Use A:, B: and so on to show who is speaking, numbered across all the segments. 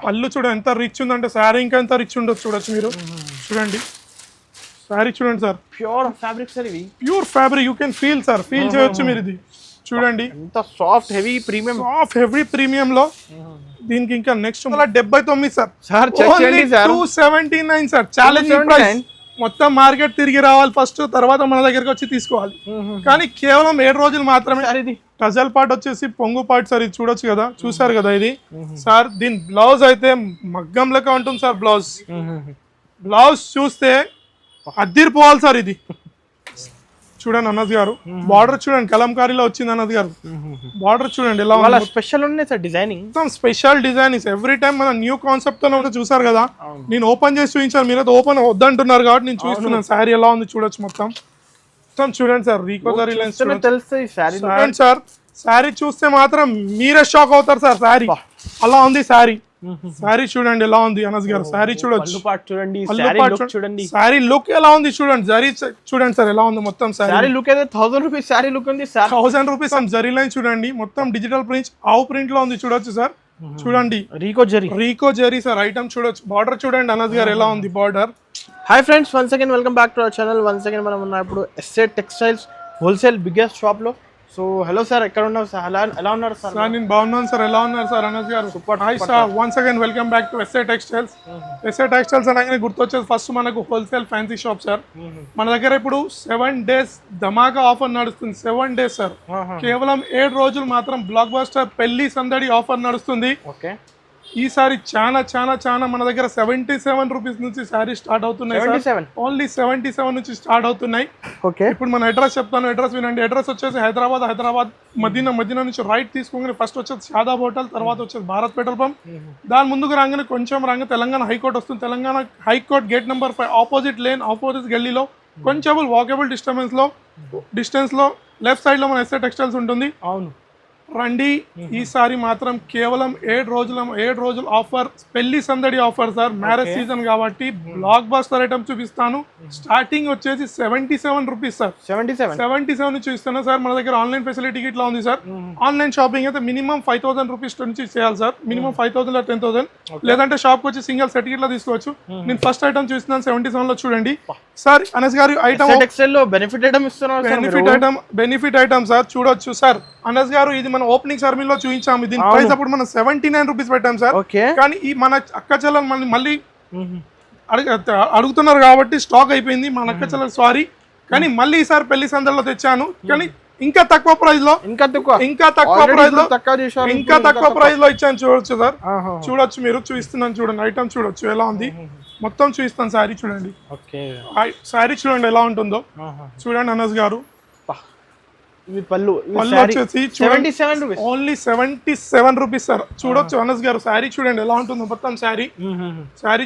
A: పళ్ళు చూడండి ఎంత రిచ్ ఉందంటే శారీ ఇంకా ఎంత రిచ్ ఉండొచ్చు చూడొచ్చు మీరు. చూడండి శారీ చూడండి సార్,
B: ప్యూర్ ఫ్యాబ్రిక్ సార్ ఇవి.
A: Pure fabric, you can feel sir, feel చేయొచ్చు మీరు. ఇది చూడండి
B: ఎంత soft heavy premium,
A: soft heavy premium లో. దీనికి ఇంకా నెక్స్ట్ 79 సార్.
B: సార్ చెక్ చేయండి సార్,
A: 279 సార్, ఛాలెంజ్ ప్రైస్. మొత్తం మార్కెట్ తిరిగి రావాలి ఫస్ట్, తర్వాత మన దగ్గరికి వచ్చి తీసుకోవాలి. కానీ కేవలం 7 రోజులు మాత్రమే.
B: ఇది
A: టజల్ పార్ట్ వచ్చేసి పొంగు పార్ట్ సార్, ఇది చూడొచ్చు కదా, చూసారు కదా ఇది సార్. దీని బ్లౌజ్ అయితే మగ్గం లెక్క ఉంటుంది సార్. బ్లౌజ్ చూస్తే అద్దిరిపోవాలి సార్. ఇది చూడండి అన్నద్ గారు, బార్డర్ చూడండి కలంకారీలో వచ్చింది అన్నద్ గారు. బార్డర్ చూడండి ఎలా
B: వాళ్ళ స్పెషల్ ఉన్నాయి సార్, డిజైనింగ్
A: మొత్తం స్పెషల్ డిజైనింగ్. ఎవ్రీ టైం మన న్యూ కాన్సెప్ట్ తో చూసారు కదా, నేను ఓపెన్ చేసి చూపించాను, మీరు ఓపెన్ వద్దంటున్నారు కాబట్టి నేను చూస్తున్నాను. శారీ ఎలా ఉంది చూడొచ్చు, మొత్తం చూడండి సార్. రీకోజరీ లైన్స్ చూడండి సార్. శారీ చూస్తే మాత్రం మీరే షాక్ అవుతారు సార్. శారీ అలా ఉంది శారీ. శారీ చూడండి ఎలా ఉంది అనస్ గారు. శారీ చూడొచ్చు,
B: చూడండి
A: శారీ లుక్ ఎలా ఉంది చూడండి. జరీ చూడండి సార్ ఎలా ఉంది మొత్తం.
B: శారీ లుక్ అయితే 1000 రూపీస్ శారీ లుక్ ఉంది సార్.
A: 1000 రూపీస్ జరీ లైన్ చూడండి, మొత్తం డిజిటల్ ప్రింట్ ఆవు ప్రింట్ లో ఉంది చూడొచ్చు సార్. చూడండి రీకో జరీ సార్ ఐటమ్ చూడొచ్చు. బార్డర్ చూడండి అనస్ గారు ఎలా ఉంది border.
B: Hi friends, once again welcome back to our channel. Once again మనం ఉన్నాం ఇప్పుడు SA textiles wholesale biggest shop లో. సో హలో సార్, ఎక్కడ ఉన్నారు సార్? ఎలా ఉన్నారు సార్?
A: నేను బాగున్నాను సార్, ఎలా ఉన్నారు సార్ అనస్ గారు? Super. Hi sir, once again welcome back to SA textiles. SA textiles అనగానే గుర్తొచ్చేది ఫస్ట్ మనకు హోల్సేల్ ఫ్యాన్సీ షాప్ సార్. మన దగ్గర ఇప్పుడు 7 days ధమాకా ఆఫర్ నడుస్తుంది. 7 days సార్, కేవలం 7 రోజులు మాత్రం బ్లాక్ బస్టర్ పెళ్లి సందడి ఆఫర్ నడుస్తుంది.
B: ఓకే,
A: ఈసారి చాలా చాలా చాలా మన దగ్గర 77 రూపీస్ నుంచి శారీ స్టార్ట్ అవుతున్నాయి. ఓన్లీ 77 నుంచి స్టార్ట్ అవుతున్నాయి.
B: ఓకే, ఇప్పుడు
A: మన అడ్రస్ చెప్తాను, అడ్రస్ వినండి. అడ్రస్ వచ్చేసి హైదరాబాద్ మదీనా నుంచి రైట్ తీసుకుని ఫస్ట్ వచ్చేసి షాదాబ్ హోటల్, తర్వాత వచ్చేసి భారత్ పెట్రోల్ పంప్. దాని ముందుకు రాగానే కొంచెం రాగానే తెలంగాణ హైకోర్టు వస్తుంది. Telangana high court gate number 5 opposite lane, opposite గల్లీలో కొంచెం వాకబుల్ డిస్టెన్స్ లో లెఫ్ట్ సైడ్ లో మన ఎస్ఏ టెక్స్టైల్స్ ఉంటుంది.
B: అవును,
A: రండి. ఈసారి మాత్రం కేవలం 7 రోజులు ఆఫర్, పెళ్లి సందడి ఆఫర్ సార్. మ్యారేజ్ సీజన్ కాబట్టి బ్లాక్ బస్టర్ ఐటమ్ చూపిస్తాను. స్టార్టింగ్ వచ్చేసి 77 రూపీస్ సార్. 77 నుంచి చూపిస్తాను సార్. మన దగ్గర ఆన్లైన్ ఫెసిలిటీ ఇట్లా ఉంది సార్. ఆన్లైన్ షాపింగ్ అయితే మినిమం 5000 రూపీస్ నుంచి చేయాలి సార్. మినిమం 5000 లేదా 10000, లేదంటే షాప్ వచ్చి సింగిల్ సెట్ ఇట్లా తీసుకోవచ్చు. నేను ఫస్ట్ ఐటమ్ చూస్తున్నాను 77 లో. చూడండి సార్ అనస్ గారు, ఐటమ్ బెనిఫిట్ ఐటమ్ సార్ చూడొచ్చు సార్. అనస్ గారు, ఇది మన ఓపెనింగ్ సర్మీలో చూపించాము. దీని ప్రైస్ అప్పుడు మనం 79 రూపీస్ పెట్టాం సార్. కానీ ఈ మన అక్క చెల్లెలు మళ్ళీ అడుగుతున్నారు కాబట్టి స్టాక్ అయిపోయింది. మన అక్క చెల్లెలు సారీ, కానీ మళ్ళీ ఈసారి పెళ్లి సందర్లో తెచ్చాను. కానీ ఇంకా తక్కువ ప్రైస్ లో ఇచ్చాను. చూడొచ్చు సార్, చూడొచ్చు మీరు. చూపిస్తున్నాను చూడండి, ఐటమ్ చూడొచ్చు ఎలా ఉంది. మొత్తం చూపిస్తాను. శారీ చూడండి, శారీ చూడండి ఎలా ఉంటుందో చూడండి అనస్ గారు.
B: పళ్ళు
A: వచ్చేసి ఓన్లీ 77 రూపీస్ సార్. చూడొచ్చు అనస్ గారు, శారీ చూడండి ఎలా ఉంటుందో. మొత్తం శారీ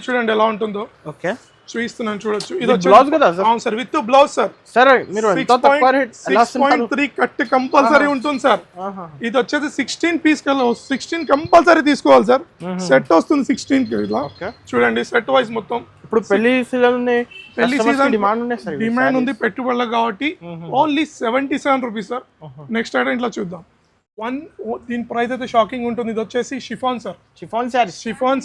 A: చూడండి ఎలా ఉంటుందో.
B: ఓకే,
A: చూపిస్తున్నాను చూడొచ్చు. ఇది
B: బ్లౌజ్ కదా
A: అవును sir, with blouse sir.
B: Sir మీరు
A: 6.3 కట్ కంపల్సరీ ఉంటుంది సార్. ఇది వచ్చేసి 16 కంపల్సరీ తీసుకోవాలి సార్. సెట్ వస్తుంది 16 కి ఇలా. చూడండి సెట్ వైజ్ మొత్తం.
B: ఇప్పుడు పెళ్లి సీజన్
A: డిమాండ్ ఉంది పెట్టుబడులకు కాబట్టి only 77 rupees sir. Next item ఇట్లా చూద్దాం. దీని ప్రైస్ అయితే షాకింగ్ ఉంటుంది. ఇది వచ్చేసి chiffon sir. Chiffon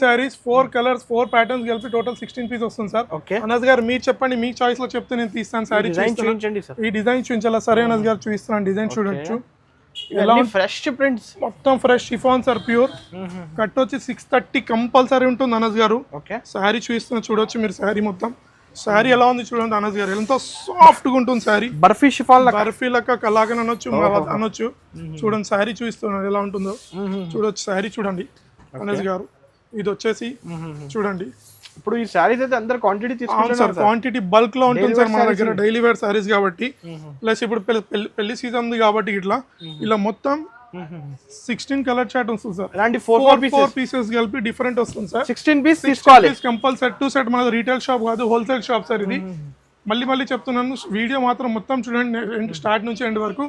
A: saris 4 colours 4 patterns కలిపి టోటల్ 16 పీస్ వస్తుంది సార్. అనస్ గారు మీరు చెప్పండి, మీ చాయిస్ లో చెప్తే నేను తీస్తాను. శారీ ఈ డిజైన్ చూపించాలా? సరే అనస్ గారు చూపిస్తున్నాను. డిజైన్ చూడొచ్చు ఎలా
B: ఫ్రెష్ ప్రింట్స్, మొత్తం
A: fresh chiffon sir. Pure cut వచ్చి 630 కంపల్సరీ ఉంటుంది అనస్ గారు. శారీ చూపిస్తున్నా చూడొచ్చు మీరు. శారీ మొత్తం శారీ ఎలా ఉంది చూడండి అనస్ గారు. ఎంతో సాఫ్ట్ గా ఉంటుంది శారీ. బర్ఫీ లెక్క కలాగన్ అనొచ్చు చూడండి. శారీ చూపిస్తున్నాను ఎలా ఉంటుందో చూడొచ్చు. శారీ చూడండి అనస్ గారు. ఇది వచ్చేసి చూడండి.
B: ఇప్పుడు ఈ సారీస్ అయితే అందరు క్వాంటిటీ తీసుకుంటారు
A: సార్. క్వాంటిటీ బల్క్ లో ఉంటుంది సార్ మన దగ్గర, డైలీ వేర్ సారీస్ కాబట్టి. ప్లస్ ఇప్పుడు పెళ్లి సీజన్ ఉంది కాబట్టి ఇట్లా ఇలా మొత్తం 16 కలర్ చార్ట్ వస్తుంది సార్.
B: అలాంటి 4
A: పీసెస్ కలిపి డిఫరెంట్ వస్తుంది సార్.
B: 16 పీస్ తీసుకోవాలి
A: కంపల్సరీ. 2 సెట్ మన రీటైల్ షాప్ కాదు, హోల్సేల్ షాప్ సార్ ఇది. మళ్ళీ చెప్తున్నాను, వీడియో మాత్రం మొత్తం చూడండి స్టార్ట్ నుంచి ఎండ్ వరకు.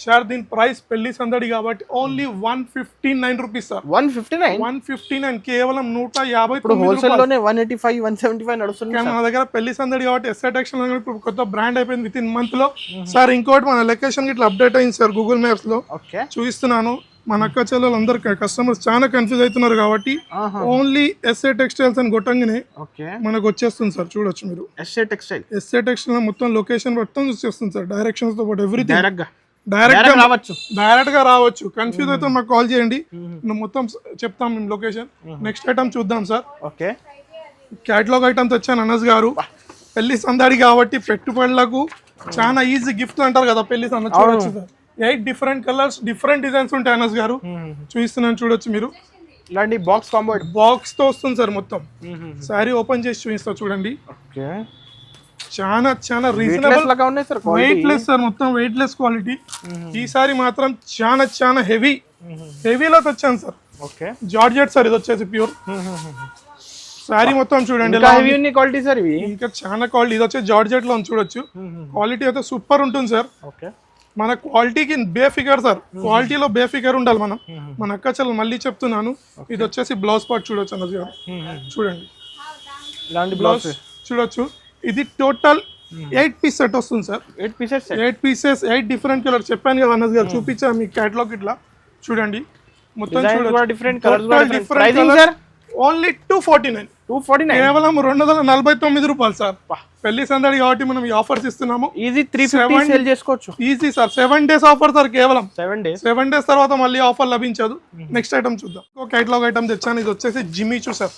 A: సార్ దీని ప్రైస్ పెళ్లి సందడి కాబట్టి ఓన్లీ 159 రూపీస్ సార్. 159 కేవలం 150.
B: హోల్సేల్ లోనే 185 175 నడుస్తుంది.
A: మన దగ్గర పెళ్లి సందడి కాబట్టి ఎస్ఐ టెక్స్టైల్ ఇప్పుడు కొత్త బ్రాండ్ అయిపోయింది విత్ ఇన్ మంత్ లో సార్. ఇంకోటి మన లొకేషన్ ఇట్లా అప్డేట్ అయింది సార్ గూగుల్ మ్యాప్స్ లో. చూపిస్తున్నాను. మన అక్క చెల్లెలు అందరు కస్టమర్స్ చాలా కన్ఫ్యూజ్ అవుతున్నారు కాబట్టి ఓన్లీ ఎస్ఏ టెక్స్టైల్స్ అని కొట్టంగానే
B: ఓకే
A: మనకు వచ్చేస్తుంది సార్. చూడొచ్చు మీరు
B: ఎస్ఏ టెక్స్టైల్.
A: ఎస్ఏ టెక్స్టైల్ మొత్తం లొకేషన్ మొత్తం వచ్చేస్తుంది సార్, డైరెక్షన్స్ తో పాటు ఎవ్రీథింగ్
B: డైరెక్ట్ గా
A: రావచ్చు, డైరెక్ట్ గా రావచ్చు. కన్ఫ్యూజ్ అయితే మాకు కాల్ చేయండి, మొత్తం చెప్తాం మేము లొకేషన్. నెక్స్ట్ ఐటమ్ చూద్దాం సార్.
B: ఓకే
A: క్యాటలాగ్ ఐటమ్స్ వచ్చాను అనస్ గారు. పెళ్లి సందడి కాబట్టి పెట్టుబడులకు చాలా ఈజీ గిఫ్ట్ అంటారు కదా పెళ్లి సందడి. చూడొచ్చు sir 8 different colours different designs ఉంటాయి అనస్ గారు. చూపిస్తున్నాను చూడొచ్చు మీరు.
B: ఇలాంటి బాక్స్ కాంబో
A: బాక్స్ తో వస్తుంది సార్ మొత్తం. సారీ ఓపెన్ చేసి చూపిస్తా చూడండి.
B: ఓకే
A: చాలా చాలా రీజనబుల్, వెయిట్ లెస్ సార్, మొత్తం వెయిట్ లెస్ క్వాలిటీ. ఈసారి మాత్రం చాలా చాలా హెవీలో తెచ్చాను సార్.
B: ఓకే
A: జార్జెట్ సార్, ఇది వచ్చేసి ప్యూర్ సారీ మొత్తం చూడండి.
B: క్వాలిటీ సార్ ఇవి
A: ఇంకా చాలా క్వాలిటీ. ఇది వచ్చి జార్జెట్ లో చూడొచ్చు. క్వాలిటీ అయితే సూపర్ ఉంటుంది సార్.
B: ఓకే
A: మన క్వాలిటీకి బేఫికర్ సార్, క్వాలిటీలో బేఫికర్ ఉండాలి మనం. మన అక్క చెల్లెలు మళ్ళీ చెప్తున్నాను. ఇది వచ్చేసి బ్లౌజ్ పార్ట్ చూడొచ్చు అన్నది గారు. చూడండి
B: ఇలాంటి బ్లౌజ్
A: చూడొచ్చు. ఇది టోటల్ 8 పీస్ సెట్ వస్తుంది sir.
B: 8 pieces
A: 8 pieces 8 different colour చెప్పాను కదా అన్నది గారు. చూపించా మీ క్యాటలాగ్ ఇట్లా చూడండి మొత్తం చూడొచ్చు. ఓన్లీ 249 కేవలం 249 రూపాయలు సార్. పెళ్లి సందడి కాబట్టి మనం ఈ ఆఫర్స్ ఇస్తున్నాము.
B: ఈజీ 350 సేల్ చేసుకోవచ్చు.
A: Easy sir, 7 days offer sir. కేవలం
B: 7
A: days తర్వాత మళ్ళీ ఆఫర్ లభించదు. నెక్స్ట్ ఐటమ్ చూద్దాం. ఒక క్యాటలాగ్ ఐటమ్ తెచ్చాను. ఇది వచ్చేసి జిమ్మి చూ సార్.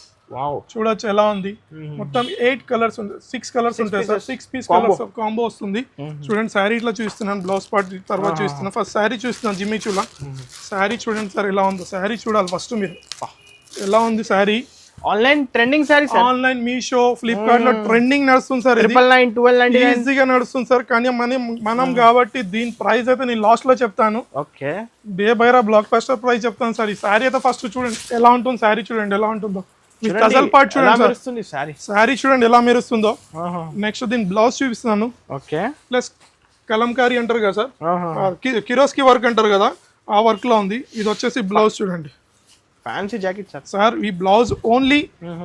A: చూడొచ్చు ఎలా ఉంది. మొత్తం 8 కలర్స్ ఉంటాయి, 6 కలర్స్ ఉంటాయి సార్. 6 పీస్ కలర్స్ కాంబో వస్తుంది. చూడండి శారీ ఇట్లా చూస్తున్నాను, బ్లౌజ్ పార్ట్ తర్వాత చూస్తున్నాను. ఫస్ట్ శారీ చూస్తున్నాను జిమ్మి చూలా. శారీ చూడండి సార్ ఎలా ఉందో. శారీ చూడాలి ఫస్ట్ మీరు ఎలా ఉంది sari.
B: Online trending sorry sir.
A: Online Meesho Flipkart లో ట్రెండింగ్ నడుస్తుంది సార్.
B: 999
A: ఈజీగా నడుస్తుంది సార్. కానీ మనం కాబట్టి దీని ప్రైస్ అయితే నేను లాస్ట్ లో చెప్తాను.
B: ఓకే
A: బేబైరా బ్లాక్ బస్టర్ ప్రైస్ చెప్తాను సార్. ఈ శారీ అయితే ఫస్ట్ చూడండి ఎలా ఉంటుంది. శారీ చూడండి ఎలా ఉంటుందో. కజల్ పార్ట్ చూడండి సార్. శారీ చూడండి ఎలా మెరుస్తుందో. నెక్స్ట్ దీని బ్లౌజ్ చూపిస్తున్నాను.
B: ఓకే
A: ప్లస్ కలంకారీ అంటారు కదా సార్, కిరోస్కి వర్క్ అంటారు కదా, ఆ వర్క్ లో ఉంది. ఇది వచ్చేసి బ్లౌజ్ చూడండి.
B: Fancy jacket
A: sir. ఈ బ్లౌజ్ ఓన్లీ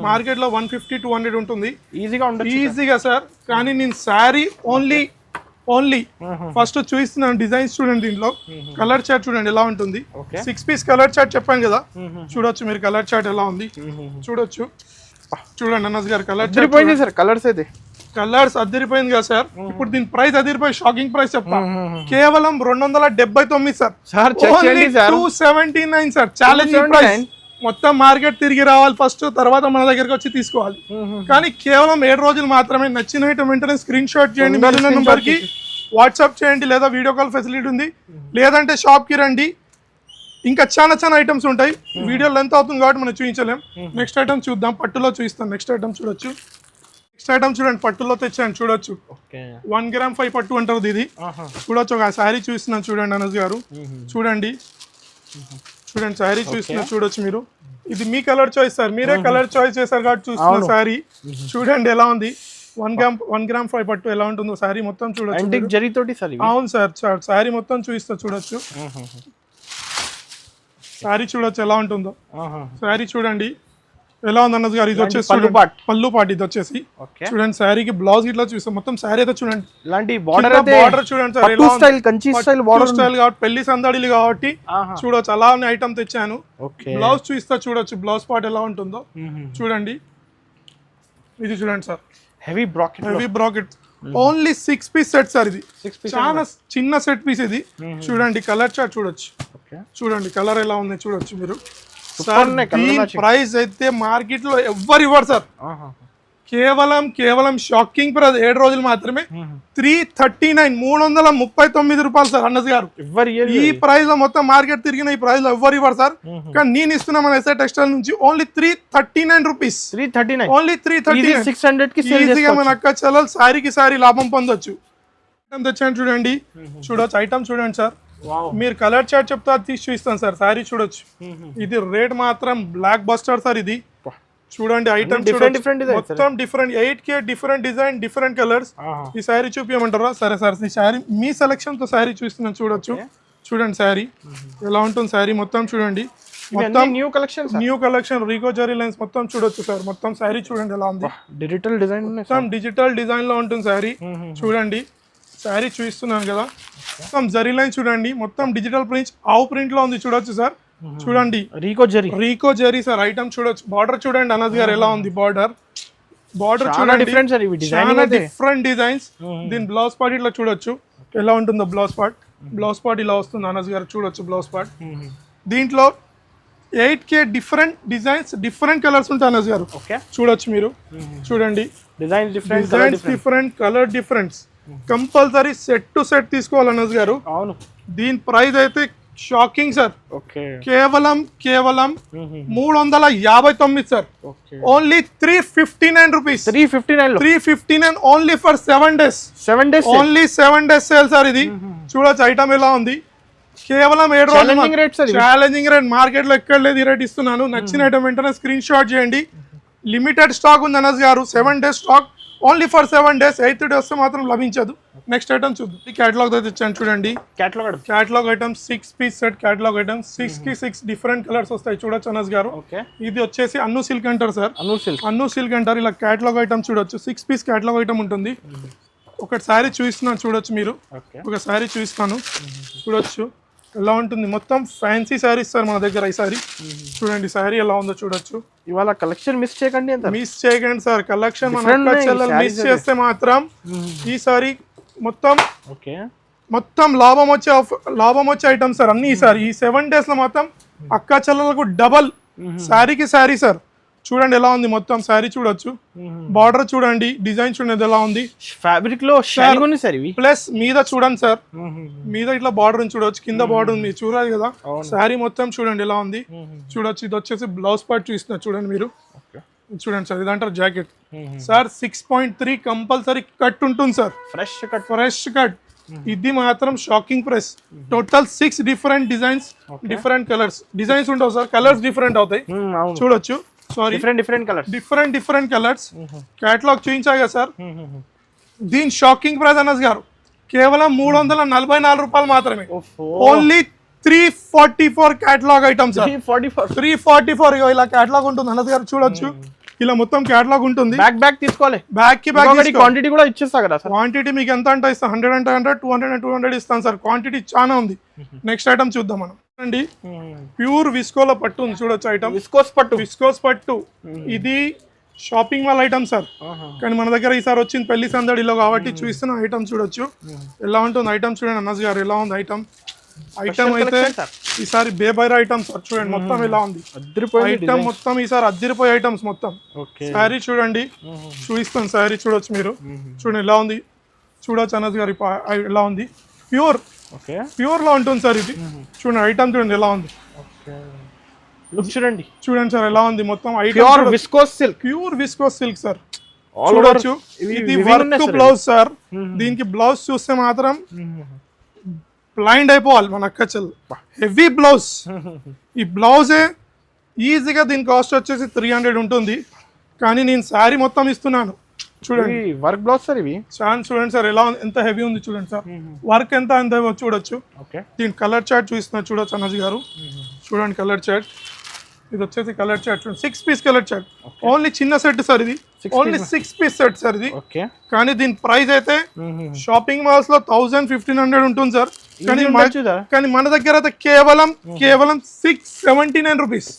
A: మార్కెట్ లో 150-200 ఉంటుంది ఈజీగా సార్. కానీ నేను శారీ ఓన్లీ ఫస్ట్ చూపిస్తున్నాను. డిజైన్స్ చూడండి, దీంట్లో కలర్ చార్ట్ చూడండి ఎలా ఉంటుంది. 6 పీస్ కలర్ చార్ట్ చెప్పాను కదా. చూడొచ్చు మీరు కలర్ చార్ట్ ఎలా ఉంది. చూడొచ్చు చూడండి అన్నస్ గారు కలర్ చార్ట్.
B: సార్ కలర్స్ అయితే
A: కలర్స్ అదిరిపోయింది కదా సార్. ఇప్పుడు దీని ప్రైస్ అదిరిపోయి షాకింగ్ ప్రైస్ చెప్తా. కేవలం 279 సార్. 279 సార్. Challenge price. మొత్తం మార్కెట్ తిరిగి రావాలి ఫస్ట్, తర్వాత మన దగ్గరకు వచ్చి తీసుకోవాలి. కానీ కేవలం 7 రోజులు మాత్రమే. నచ్చిన ఐటమ్ వెంటనే స్క్రీన్ షాట్ చేయండి, మిగిలిన నెంబర్ కి వాట్సాప్ చేయండి, లేదా వీడియో కాల్ ఫెసిలిటీ ఉంది, లేదంటే షాప్ కి రండి. ఇంకా చాలా ఐటమ్స్ ఉంటాయి. వీడియో లెంత్ అవుతుంది కాబట్టి మనం చూపించలేం. నెక్స్ట్ ఐటమ్ చూద్దాం. పట్టులో చూపిస్తాం. నెక్స్ట్ ఐటమ్ చూడొచ్చు. నెక్స్ట్ ఐటమ్ చూడండి, పట్టులో తెచ్చాను. చూడొచ్చు 1 గ్రామ్ 5 పట్టు అంటారు ఇది. చూడొచ్చు. ఒక శారీ చూస్తున్నాను చూడండి అనస్ గారు. చూడండి శారీ చూస్తున్నారు చూడొచ్చు మీరు. ఇది మీ కలర్ చాయిస్ సార్, మీరే కలర్ చాయిస్ చేశారు కాబట్టి చూస్తున్న శారీ. చూడండి ఎలా ఉంది. 1 గ్రామ్ 5 పట్టు ఎలా ఉంటుందో శారీ మొత్తం చూడొచ్చు. అవును సార్, శారీ మొత్తం చూపిస్తా చూడొచ్చు. శారీ చూడొచ్చు ఎలా ఉంటుందో. శారీ చూడండి ఎలా ఉంది అన్నది గారు. ఇది వచ్చేసి పళ్ళు పాటు. ఇది వచ్చేసి చూడండి శారీకి బ్లౌజ్ ఇట్లా చూస్తాం. మొత్తం శారీ అయితే చూడండి.
B: ఇలాంటి
A: బార్డర్ చూడండి sir.
B: Kanchi style border
A: style కాబట్టి పెళ్లి సందడిలు కాబట్టి చూడొచ్చు అలా ఉన్న ఐటమ్ తెచ్చాను. బ్లౌజ్ చూస్తా చూడొచ్చు. బ్లౌజ్ పార్ట్ ఎలా ఉంటుందో చూడండి. ఇది చూడండి sir, heavy bracket. Only 6 piece set sir. ఇది చాలా చిన్న సెట్ పీస్ ఇది. చూడండి కలర్ చార్ట్ చూడొచ్చు. చూడండి కలర్ ఎలా ఉంది చూడొచ్చు మీరు. ప్రైస్ అయితే మార్కెట్ లో ఎవ్వరు ఇవ్వరు సార్. కేవలం షాకింగ్ ప్రైస్. 7 రోజులు మాత్రమే. 339 రూపాయలు సార్ అన్నది గారు. ఈ ప్రైస్ లో మొత్తం మార్కెట్ తిరిగిన ఈ ప్రైస్ లో ఎవ్వరు ఇవ్వరు సార్. కానీ నేను ఇస్తున్నా మన ఎస్ఐ టెక్స్టైల్ నుంచి ఓన్లీ 339 రూపీస్. ఓన్లీ 339. ఈజీగా మన అక్క చెల్లెలు శారీకి శారీ లాభం పొందొచ్చు. ఐటమ్ తెచ్చాను చూడండి. చూడొచ్చు ఐటమ్ చూడండి సార్. మీరు కలర్ చార్ట్ చెప్తా తీసి చూపిస్తాను సార్. శారీ చూడొచ్చు. ఇది రేట్ మాత్రం బ్లాక్ బస్టర్ సార్. ఇది చూడండి ఐటమ్ మొత్తం different 8K different design different colours. ఈ శారీ చూపించమంటారా? సరే సార్, ఈ శారీ మీ సెలెక్షన్ తో శారీ చూస్తున్నాను చూడొచ్చు. చూడండి శారీ ఎలా ఉంటుంది. శారీ మొత్తం చూడండి. మొత్తం న్యూ కలెక్షన్ రీగో జరీ లైన్స్ మొత్తం చూడొచ్చు సార్. మొత్తం శారీ చూడండి ఎలా ఉంది.
B: డిజిటల్ డిజైన్
A: మొత్తం డిజిటల్ డిజైన్ లో ఉంటుంది శారీ. చూడండి శారీ చూపిస్తున్నాను కదా, మొత్తం జరీ లైన్ చూడండి, మొత్తం డిజిటల్ ప్రింట్ ఆవు ప్రింట్ లో ఉంది చూడొచ్చు సార్. చూడండి రీకో జరీ సార్ ఐటమ్ చూడొచ్చు. బార్డర్ చూడండి అనస్ గారు ఎలా ఉంది, బార్డర్ చూడండి చాలా డిఫరెంట్ డిజైన్స్. దీని బ్లౌజ్ పార్ట్ ఇట్లా చూడొచ్చు ఎలా ఉంటుందో. బ్లౌజ్ పార్ట్ ఇలా వస్తుంది అనస్ గారు, చూడొచ్చు బ్లౌజ్ పార్ట్. దీంట్లో 8K different designs, different colours ఉంటాయి అనస్ గారు, చూడొచ్చు మీరు. చూడండి designs different, colour differents. Compulsory set to set తీసుకోవాలి అనస్ గారు.
B: అవును,
A: దీని ప్రైస్ అయితే షాకింగ్ సార్, కేవలం 359 sir. Only 359 rupees. 359 only for 7 days. Only 7 days sale sir ఇది. చూడొచ్చు ఐటమ్ ఎలా ఉంది, కేవలం 7 రోజులు. ఛాలెంజింగ్ రేట్, మార్కెట్ లో ఎక్కడ లేదు ఈ రేట్ ఇస్తున్నాను. నచ్చిన ఐటమ్ వెంటనే స్క్రీన్ షాట్ చేయండి. లిమిటెడ్ స్టాక్ ఉంది అనస్ గారు, 7 days stock, only for 7 days. 8th day వస్తే మాత్రం లభించదు. నెక్స్ట్ ఐటమ్ చూద్దాం. ఈ క్యాటలాగ్ అయితే ఇచ్చాను చూడండి. Catalogue item 6 piece set. Catalogue item 6 కి 6 డిఫరెంట్ కలర్స్ వస్తాయి చూడొచ్చు అనస్ గారు. ఇది వచ్చేసి అన్ను సిల్క్ అంటారు సార్, అన్ను సిల్క్ అంటారు. ఇలా క్యాటలాగ్ ఐటమ్ చూడొచ్చు, 6 piece క్యాటలాగ్ ఐటమ్ ఉంటుంది. ఒకటి శారీ చూపిస్తున్నాను చూడొచ్చు మీరు, ఒక శారీ చూపిస్తాను చూడొచ్చు ఎలా ఉంటుంది. మొత్తం ఫ్యాన్సీ శారీస్ సార్ మన దగ్గర. ఈ సారీ చూడండి, శారీ ఎలా ఉందో చూడొచ్చు.
B: ఇవాళ కలెక్షన్ మిస్ చేయకండి
A: సార్. కలెక్షన్ మన మిస్ చేస్తే మాత్రం ఈ సారీ మొత్తం లాభం వచ్చే ఐటమ్ సార్ అన్ని. ఈసారి ఈ 7 days లో మొత్తం అక్క చెల్లెలకు డబల్ శారీకి శారీ సార్. చూడండి ఎలా ఉంది మొత్తం శారీ చూడొచ్చు. బార్డర్ చూడండి, డిజైన్ చూడండి ఎలా ఉంది.
B: ఫ్యాబ్రిక్ లో ప్లస్
A: మీద చూడండి సార్, మీద ఇట్లా బార్డర్ చూడొచ్చు, కింద బార్డర్ ఉంది చూడాలి కదా. శారీ మొత్తం చూడండి ఎలా ఉంది చూడొచ్చు. ఇది వచ్చేసి బ్లౌజ్ పార్ట్ చూస్తున్నారు చూడండి మీరు. చూడండి సార్, ఇదంటారు జాకెట్ సార్. 6.3 కంపల్సరీ కట్ ఉంటుంది సార్, ఫ్రెష్ కట్. ఇది మాత్రం shocking price. Total 6 different designs, different colours. Designs ఉండవు సార్, కలర్స్ డిఫరెంట్ అవుతాయి చూడొచ్చు. Sorry, different colours. క్యాటలాగ్ చూపించాగా సార్. దీని షాకింగ్ ప్రైస్ అనస్ గారు కేవలం 344 రూపాయలు మాత్రమే. Only 344 catalogue items. 344 ఇలా క్యాటలాగ్ ఉంటుంది అనస్ గారు చూడొచ్చు. ఇలా మొత్తం క్యాటలాగ్ ఉంటుంది.
B: బ్యాక్ తీసుకోవాలి,
A: బ్యాక్ కి బ్యాక్
B: క్వాంటిటీ కూడా ఇచ్చేస్తా కదా సార్.
A: క్వాంటిటీ మీకు ఎంత అంటే ఇస్తాను, 100 అంటే 100, 200 అంటే 200 ఇస్తాను సార్. క్వాంటిటీ చాలా ఉంది. నెక్స్ట్ ఐటమ్ చూద్దాం మనం. అండి ప్యూర్ విస్కోలో పట్టు ఉంది చూడొచ్చు ఐటమ్. విస్కోస్ పట్టు ఇది షాపింగ్ మాల్ ఐటమ్ సార్, కానీ మన దగ్గర ఈసారి వచ్చింది పెళ్లి సందడిలో కాబట్టి చూపిస్తున్న ఐటమ్ చూడొచ్చు ఎలా ఉంటుంది. ఐటమ్ చూడండి అనస్ గారు ఎలా ఉంది ఐటమ్. ఐటమ్ అయితే ఈసారి బేబైరా ఐటమ్స్ చూడండి మొత్తం ఎలా ఉంది ఐటమ్. మొత్తం ఈసారి అద్దరిపోయే ఐటమ్స్ మొత్తం. శారీ చూడండి, చూపిస్తాను శారీ చూడొచ్చు మీరు. చూడండి ఎలా ఉంది చూడొచ్చు అనస్ గారు ఎలా ఉంది. ప్యూర్ లో ఉంటుంది సార్ ఇది. చూడండి ఐటమ్ చూడండి ఎలా ఉంది. చూడండి సార్ ఎలా ఉంది మొత్తం item. Pure viscose silk sir చూడొచ్చు. ఇది వర్క్ బ్లౌజ్ సార్. దీనికి బ్లౌజ్ చూస్తే మాత్రం బ్లైండ్ అయిపోవాలి మన అక్క చెల్లు. Heavy blouse. ఈ బ్లౌజే ఈజీగా దీని కాస్ట్ వచ్చేసి 300 ఉంటుంది, కానీ నేను శారీ మొత్తం ఇస్తున్నాను చూడండి.
B: వర్క్ బ్లౌజ్ సార్ ఇవి.
A: చూడండి సార్ ఎలా ఎంత హెవీ ఉంది చూడండి సార్. వర్క్ ఎంత చూడొచ్చు. దీని కలర్ చార్ట్ చూస్తున్నారు చూడొచ్చు అనస్ గారు. చూడండి కలర్ చార్ట్. ఇది వచ్చేసి కలర్ చార్ట్ చూడండి, 6 piece కలర్ చార్ట్. ఓన్లీ చిన్న సెట్ సార్ ఇది, ఓన్లీ 6 piece సెట్ సార్ ఇది. కానీ దీని ప్రైస్ అయితే షాపింగ్ మాల్స్ లో 1000-1500 ఉంటుంది సార్. కానీ మన దగ్గర అయితే కేవలం 679 రూపీస్.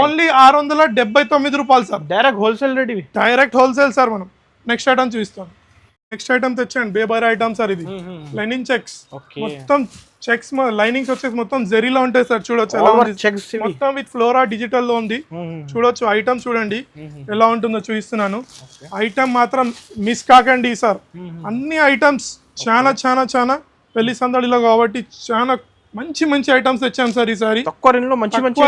A: ఓన్లీ 679 రూపాయలు సార్.
B: డైరెక్ట్ హోల్సేల్ రేట్ ఇవి,
A: డైరెక్ట్ హోల్సేల్ సార్. మనం నెక్స్ట్ ఐటమ్ చూపిస్తాను. నెక్స్ట్ ఐటమ్ తెచ్చండి బేబైరా ఐటమ్ సార్. ఇది లైనింగ్ చెక్స్, మొత్తం చెక్స్ లైనింగ్స్ వచ్చేసి మొత్తం జరీలో ఉంటాయి సార్. చూడొచ్చు ఎలా ఉంది మొత్తం విత్ ఫ్లోరా డిజిటల్ లో ఉంది చూడొచ్చు. ఐటమ్ చూడండి ఎలా ఉంటుందో చూపిస్తున్నాను. ఐటమ్ మాత్రం మిస్ కాకండి సార్. అన్ని ఐటమ్స్ చాలా చాలా చాలా పెళ్లి సందడిలో కాబట్టి చాలా మంచి ఐటమ్స్ తెచ్చాం సార్ ఈసారి.
B: తక్కువ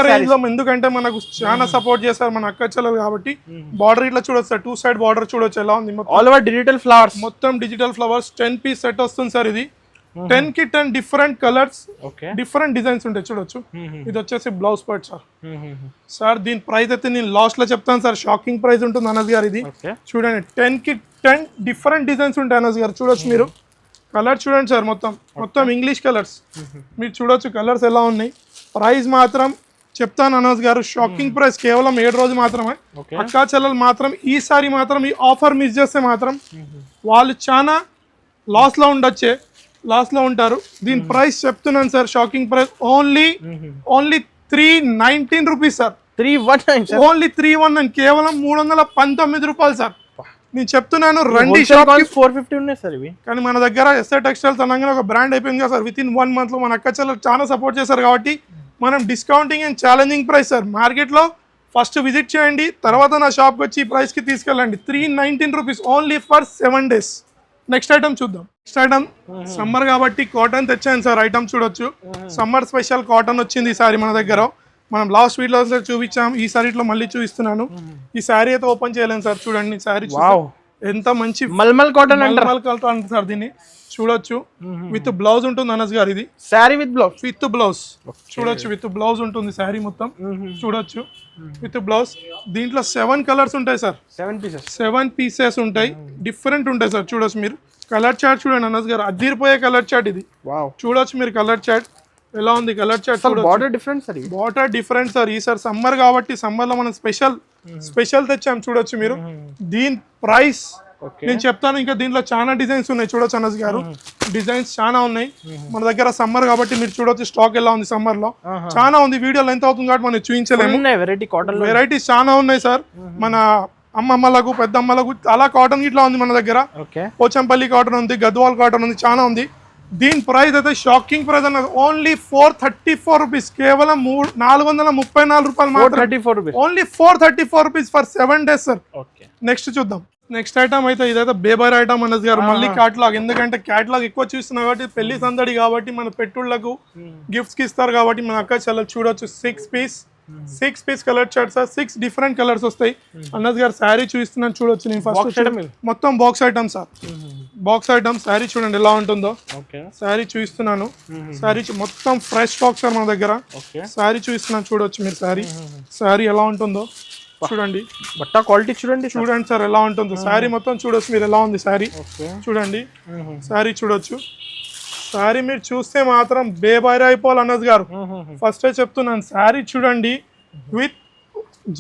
B: రేంజ్ లో
A: ఎందుకంటే మనకు చాలా సపోర్ట్ చేస్తారు మన అక్క చెల్లెలు కాబట్టి. బార్డర్ ఇట్లా చూడొచ్చు సార్, 2 side బార్డర్ చూడొచ్చు ఎలా ఉంది.
B: ఆల్ ఓవర్ డిజిటల్ ఫ్లవర్స్,
A: మొత్తం డిజిటల్ ఫ్లవర్స్. 10 piece సెట్ వస్తుంది సార్ ఇది. 10 కి 10 డిఫరెంట్ కలర్స్, డిఫరెంట్ డిజైన్స్ ఉంటాయి చూడొచ్చు. ఇది వచ్చేసి బ్లౌజ్ పార్ట్ సార్. సార్ దీని ప్రైస్ అయితే నేను లాస్ట్ లో చెప్తాను సార్, షాకింగ్ ప్రైస్ ఉంటుంది అనస్ గారు ఇది. చూడండి 10 కి 10 డిఫరెంట్ డిజైన్స్ ఉంటాయి అనస్ గారు చూడొచ్చు మీరు. కలర్ చూడండి సార్, మొత్తం ఇంగ్లీష్ కలర్స్ మీరు చూడొచ్చు. కలర్స్ ఎలా ఉన్నాయి. ప్రైస్ మాత్రం చెప్తాను అనస్ గారు, షాకింగ్ ప్రైస్. కేవలం 7 రోజులు మాత్రమే. అక్కా చెల్లెలు మాత్రం ఈసారి మాత్రం ఈ ఆఫర్ మిస్ చేస్తే మాత్రం వాళ్ళు చాలా లాస్ లో ఉంటారు. దీని ప్రైస్ చెప్తున్నాను sir, shocking price only 319 rupees sir.
B: 319
A: only 319, కేవలం 319 రూపాయలు సార్. నేను చెప్తున్నాను రండి షాప్
B: 450 ఉన్నాయి సార్ ఇవి.
A: కానీ మన దగ్గర ఎస్ఆర్ టెక్స్టైల్స్ అనగానే ఒక బ్రాండ్ అయిపోయింది కదా సార్. విత్ ఇన్ 1 month లో మన అక్క చెల్లెలు చాలా సపోర్ట్ చేశారు కాబట్టి మనం discounting and challenging price sir. మార్కెట్లో ఫస్ట్ విజిట్ చేయండి, తర్వాత నా షాప్కి వచ్చి ఈ ప్రైస్కి తీసుకెళ్ళండి. 319 rupees only for 7 days. Next item చూద్దాం. నెక్స్ట్ ఐటమ్ సమ్మర్ కాబట్టి కాటన్ తెచ్చాను సార్. ఐటమ్ చూడొచ్చు, సమ్మర్ స్పెషల్ కాటన్ వచ్చింది ఈసారి మన దగ్గర. మనం లాస్ట్ వీడియోలో చూపించాం, ఈ సారీలో మళ్ళీ చూపిస్తున్నాను. ఈ శారీ అయితే ఓపెన్ చేయలేను సార్. చూడండి శారీ ఎంత మంచి
B: మల్మల్ కాటన్
A: కాటన్ సార్. దీన్ని చూడొచ్చు, విత్ బ్లౌజ్ ఉంటుంది అనస్ గారు. ఇది
B: శారీ విత్ బ్లౌజ్
A: చూడొచ్చు, విత్ బ్లౌజ్ ఉంటుంది శారీ మొత్తం. చూడొచ్చు విత్ బ్లౌజ్. దీంట్లో 7 కలర్స్ ఉంటాయి సార్. 7 పీసెస్ ఉంటాయి, డిఫరెంట్ ఉంటాయి సార్. చూడొచ్చు మీరు కలర్ చార్ట్ చూడండి అనస్ గారు, అదిరిపోయే కలర్ చార్ట్ ఇది. చూడొచ్చు మీరు కలర్ చార్ట్ ఎలా ఉంది. Colour chart
B: border different sir. ఈసారి సమ్మర్ కాబట్టి సమ్మర్ లో మనం స్పెషల్ తెచ్చాం. చూడొచ్చు మీరు. దీని ప్రైస్ నేను చెప్తాను. ఇంకా దీంట్లో చాలా డిజైన్స్ ఉన్నాయి. చూడొచ్చు అనస్ గారు, డిజైన్స్ చాలా ఉన్నాయి మన దగ్గర. సమ్మర్ కాబట్టి మీరు చూడొచ్చు స్టాక్ ఎలా ఉంది. సమ్మర్ లో చాలా ఉంది. వీడియోలో ఎంత అవుతుంది కాబట్టి మనం చూపించలేము. వెరైటీస్ చాలా ఉన్నాయి సార్. మన అమ్మమ్మలకు పెద్దమ్మలకు అలా కాటన్ ఇట్లా ఉంది మన దగ్గర. పోచంపల్లి కాటన్ ఉంది, గద్వాల్ కాటన్ ఉంది, చాలా ఉంది. దీని ప్రైస్ అయితే షాకింగ్ ప్రైస్ అన్నది ఓన్లీ 434 రూపీస్. కేవలం 434 రూపాయలు మాత్రం. Only 434 rupees for 7 days sir. Next చూద్దాం. నెక్స్ట్ ఐటమ్ అయితే ఇదైతే బేబర్ ఐటమ్ అనస్ గారు. మళ్ళీ క్యాటలాగ్, ఎందుకంటే క్యాటలాగ్ ఎక్కువ చూస్తున్నాం కాబట్టి, పెళ్లి సందడి కాబట్టి మన పెట్టుళ్లకు గిఫ్ట్స్ కి ఇస్తారు కాబట్టి మన అక్క చాలా చూడొచ్చు. 6 piece colour chart sir. 6 different colours వస్తాయి. అనస్ గారు శారీ చూపిస్తున్నాను చూడొచ్చు. నేను ఫస్ట్ మొత్తం box item sir. Box item sari చూడండి ఎలా ఉంటుందో. శారీ చూపిస్తున్నాను. శారీ మొత్తం ఫ్రెష్ స్టాక్ సార్ మన దగ్గర. శారీ చూపిస్తున్నాను చూడొచ్చు మీరు. శారీ ఎలా ఉంటుందో చూడండి. బట్ట క్వాలిటీ చూడండి
A: సార్ ఎలా ఉంటుందో. శారీ మొత్తం చూడొచ్చు మీరు ఎలా ఉంది. శారీ చూడండి. శారీ చూడొచ్చు. శారీ మీరు చూస్తే మాత్రం బేబైర్ అయిపోవాలి అనస్ గారు. ఫస్ట్ చెప్తున్నాను, శారీ చూడండి విత్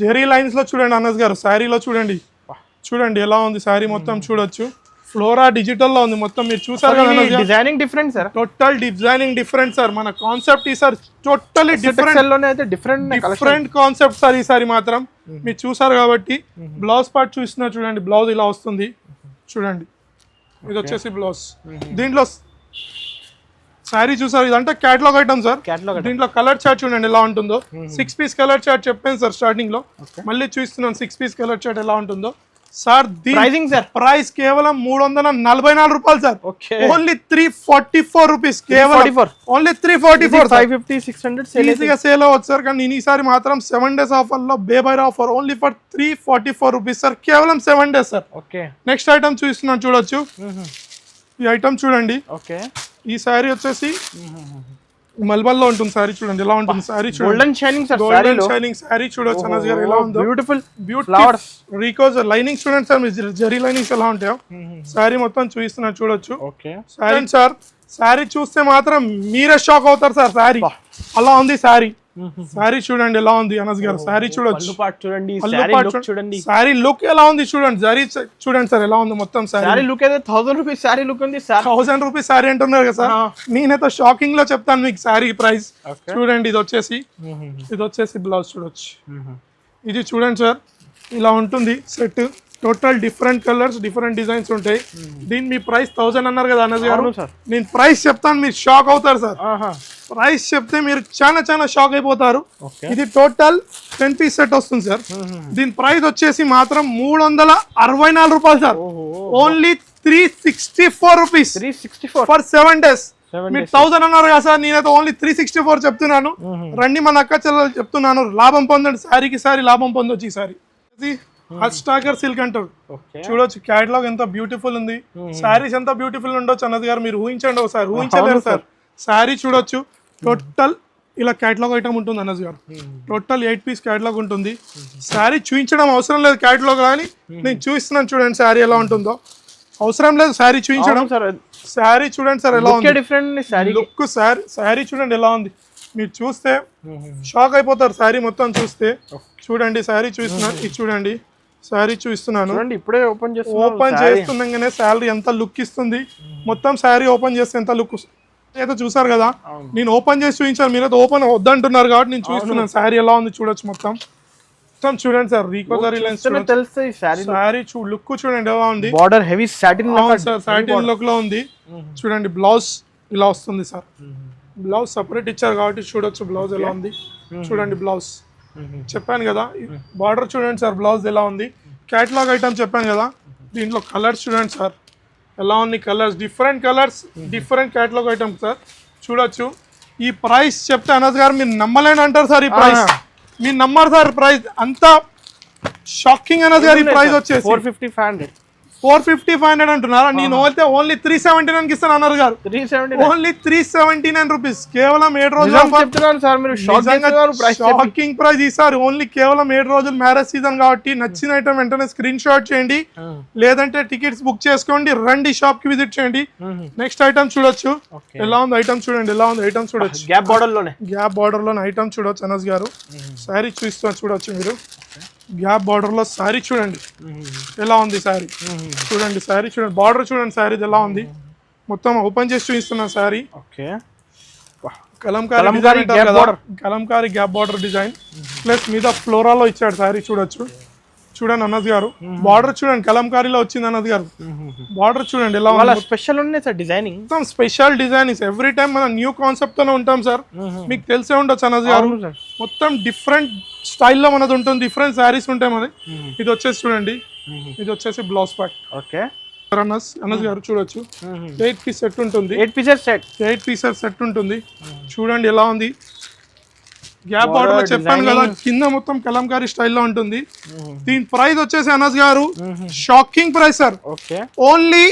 A: జెరీ లైన్స్ లో చూడండి అనస్ గారు. శారీలో చూడండి ఎలా ఉంది. శారీ మొత్తం చూడొచ్చు. ఫ్లోరా డిజిటల్ లో ఉంది మొత్తం. మీరు చూసారు కదా,
B: designing different sir.
A: Total designing different sir. మన కాన్సెప్ట్ ఈసారి టోటల్లీ డిఫరెంట్ కాన్సెప్ట్ సార్. ఈసారి మాత్రం మీరు చూసారు కాబట్టి. బ్లౌజ్ పార్ట్ చూసినా చూడండి. బ్లౌజ్ ఇలా వస్తుంది చూడండి. ఇది వచ్చేసి బ్లౌజ్. దీంట్లో శారీ చూసారు, ఇదంటే క్యాటలాగ్ ఐటమ్ సార్. దీంట్లో కలర్ చార్ట్ చూడండి ఎలా ఉంటుందో. 6 పీస్ కలర్ చార్ట్ చెప్పాను సార్ స్టార్టింగ్ లో. మళ్ళీ చూస్తున్నాను 6 పీస్ కలర్ చార్ట్ ఎలా ఉంటుందో సార్. ప్రైస్ కేవలం 344 రూపాయలు సార్. Only 344 rupees. కేవలం ఓన్లీ 344.
B: 550 600
A: ఈజీగా సేల్ అవ్వచ్చు సార్. కానీ నేను ఈసారి మాత్రం 7 days ఆఫర్ లో బేబైర్ offer only for 344 rupees sir. కేవలం 7 days సార్. నెక్స్ట్ ఐటమ్ చూస్తున్నాను చూడొచ్చు. ఈ ఐటమ్ చూడండి. ఈ శారీ వచ్చేసి మల్బల్లో ఉంటుంది. శారీ చూడండి ఎలా ఉంటుంది. Sari
B: golden shining sir.
A: Golden shining sari చూడొచ్చు అనస్ గారు ఎలా ఉందో.
B: బ్యూటిఫుల్
A: ఫ్లవర్స్ రీకోజ్ లైనింగ్స్ చూడండి సార్. మీరు జరీ లైనింగ్స్ ఎలా ఉంటాయో శారీ మొత్తం చూపిస్తున్నారు చూడొచ్చు. శారీ సార్. శారీ చూస్తే మాత్రం మీరే షాక్ అవుతారు సార్. శారీ అలా ఉంది. శారీ చూడండి ఎలా ఉంది అనస్ గారు. శారీ చూడొచ్చు. శారీ లుక్ ఎలా ఉంది చూడండి. జరీ చూడండి సార్ ఎలా ఉంది మొత్తం.
B: శారీ లుక్ అయితే 1000 రూపీస్ శారీ లుక్ ఉంది సార్.
A: 1000 రూపీస్ శారీ అంటున్నారు కదా సార్. నేనైతే షాకింగ్ లో చెప్తాను మీకు శారీ ప్రైస్. చూడండి ఇది వచ్చేసి బ్లౌజ్ చూడొచ్చు. ఇది చూడండి సార్ ఇలా ఉంటుంది set. Total different colours different designs ఉంటాయి. దీని మీ ప్రైస్ 1000 అన్నారు కదా అనస్ గారు. నేను ప్రైస్ చెప్తాను మీరు షాక్ అవుతారు సార్. ప్రైస్ చెప్తే మీరు చాలా షాక్ అయిపోతారు. ఇది టోటల్ 10 పీస్ సెట్ వస్తుంది సార్. దీని ప్రైస్ వచ్చేసి మాత్రం 364 రూపాయలు sir. Only 364 rupees for 7 days. మీరు 1000 అన్నారు కదా సార్. నేనైతే ఓన్లీ 364 చెప్తున్నాను. రండి మన అక్క చెల్లెలు చెప్తున్నాను. లాభం పొందండి. శారీకి సారీ లాభం పొందొచ్చు. ఈ సారీ హట్ స్టాకర్ సిల్క్ అంటారు చూడొచ్చు. క్యాటలాగ్ ఎంత బ్యూటిఫుల్ ఉంది. శారీస్ ఎంత బ్యూటిఫుల్ ఉండొచ్చు అన్నది గారు. మీరు ఊహించండి ఒకసారి. ఊహించలేరు సార్. శారీ చూడొచ్చు. టోటల్ ఇలా క్యాటలాగ్ ఐటమ్ ఉంటుంది అనస్ గారు. టోటల్ 8 పీస్ క్యాటలాగ్ ఉంటుంది. శారీ చూపించడం అవసరం లేదు క్యాటలాగ్ అని నేను చూపిస్తున్నాను చూడండి. శారీ ఎలా ఉంటుందో అవసరం లేదు శారీ చూపించడం. శారీ చూడండి సార్ ఎలా ఉంది. లుక్ శారీ చూడండి ఎలా ఉంది. మీరు చూస్తే షాక్ అయిపోతారు శారీ మొత్తం చూస్తే. చూడండి శారీ చూస్తున్నారు. ఇది చూడండి
B: శారీ చూపిస్తున్నాను.
C: చూడండి ఇప్పుడే ఓపెన్
B: చేస్తుండగానే శాలరీ ఎంత లుక్ ఇస్తుంది. మొత్తం శారీ ఓపెన్ చేస్తే ఎంత లుక్ అయితే చూసారు కదా. నేను ఓపెన్ చేసి చూపించాను, మీరు ఓపెన్ వద్దంటున్నారు కాబట్టి నేను చూపిస్తున్నాను. శారీ ఎలా ఉంది చూడొచ్చు. మొత్తం చూడండి సార్, రీకోజరీ లైన్స్
C: తెలుస్తాయి.
B: శారీ లుక్ చూడండి ఎలా ఉంది.
C: Border heavy satin
B: sir, satin look లో ఉంది. చూడండి బ్లౌజ్ ఇలా వస్తుంది సార్. బ్లౌజ్ సపరేట్ ఇచ్చారు కాబట్టి చూడొచ్చు బ్లౌజ్ ఎలా ఉంది. చూడండి బ్లౌజ్ చెప్పాను కదా. బార్డర్ చూడండి సార్, బ్లౌజ్ ఎలా ఉంది. క్యాటలాగ్ ఐటమ్ చెప్పాను కదా. దీంట్లో కలర్స్ చూడండి సార్ ఎలా ఉంది. Colours different catalogue item sir చూడొచ్చు. ఈ ప్రైస్ చెప్తే అనస్ గారు మీరు నమ్మలేని అంటారు సార్. ఈ ప్రైస్ మీరు నమ్మరు సార్. ప్రైస్ అంతా షాకింగ్ అనస్ గారు. ఈ ప్రైస్ వచ్చేసి 450-500 అంటున్నారా. నేను అయితే ఓన్లీ 379 ఇస్తాను అన్నారు గారు. Only 379 rupees. కేవలం 7 రోజులు షాకింగ్ ప్రైస్ ఈసారి. ఓన్లీ కేవలం 7 రోజులు మ్యారేజ్ సీజన్ కాబట్టి నచ్చిన ఐటమ్ వెంటనే స్క్రీన్ షాట్ చేయండి, లేదంటే టికెట్స్ బుక్ చేసుకోండి, రండి షాప్ కి విజిట్ చేయండి. నెక్స్ట్ ఐటమ్ చూడొచ్చు ఎలా ఉంది. ఐటమ్ చూడండి ఎలా ఉంది. ఐటమ్ చూడొచ్చు. గ్యాప్ బార్డర్ లోనే ఐటమ్ చూడొచ్చు అనస్ గారు. శారీ చూడొచ్చు మీరు. గ్యాప్ బార్డర్ లో శారీ చూడండి ఎలా ఉంది. శారీ చూడండి. శారీ చూడండి. బార్డర్ చూడండి. శారీ ఎలా ఉంది. మొత్తం ఓపెన్ చేసి చూపిస్తున్నాను sari. Kalamkari gap border design plus మీద ఫ్లోరాలో ఇచ్చాడు శారీ చూడొచ్చు. చూడండి అనస్ గారు. బార్డర్ చూడండి కలంకారీలో వచ్చింది అనస్ గారు. బార్డర్ చూడండి ఎలా ఉంది.
C: స్పెషల్ ఉన్నాయి సార్ డిజైనింగ్.
B: మొత్తం స్పెషల్ డిజైనింగ్. ఎవ్రీ టైం మనం న్యూ కాన్సెప్ట్ తోనే ఉంటాం సార్. మీకు తెలిసే ఉండొచ్చు అనస్ గారు. మొత్తం డిఫరెంట్ స్టైల్లో మనది ఉంటుంది. డిఫరెంట్ శారీస్ ఉంటాయి మనది. ఇది వచ్చేసి చూడండి. ఇది వచ్చేసి బ్లౌజ్ పార్ట్.
C: ఓకే
B: అనస్ గారు చూడొచ్చు. 8 పీస్ సెట్ ఉంటుంది.
C: 8
B: పీసెస్ సెట్ ఉంటుంది. చూడండి ఎలా ఉంది. గ్యాప్ బార్డర్ లో చెప్పాను కదా, కింద మొత్తం కలంకారీ స్టైల్లో ఉంటుంది. దీని ప్రైస్ వచ్చేసి అనస్ గారు shocking price sir. Only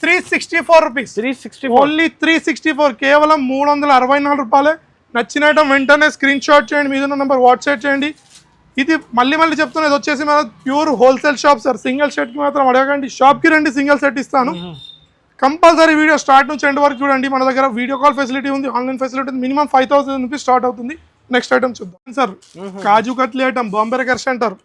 B: 364 rupees. Only 364. కేవలం 364 రూపాయలే. నచ్చిన ఐటమ్ వెంటనే స్క్రీన్ షాట్ చేయండి, మీద నెంబర్ వాట్సాప్ చేయండి. ఇది మళ్ళీ చెప్తున్నా, ఇది వచ్చేసి మన pure wholesale shop sir. Single set కి మాత్రం అడగండి, షాప్ కి రండి, సింగిల్ సెట్ ఇస్తాను. కంపల్సరీ వీడియో స్టార్ట్ నుంచి ఎండ్ వరకు చూడండి. మన దగ్గర వీడియో కాల్ ఫెసిలిటీ ఉంది, ఆన్లైన్ ఫెసిలిటీ ఉంది. మినిమం 5000 రూపీస్ స్టార్ట్ అవుతుంది. నెక్స్ట్ ఐటమ్ చూద్దాం sir. Kaju katli item, Bombay crush అంటారు.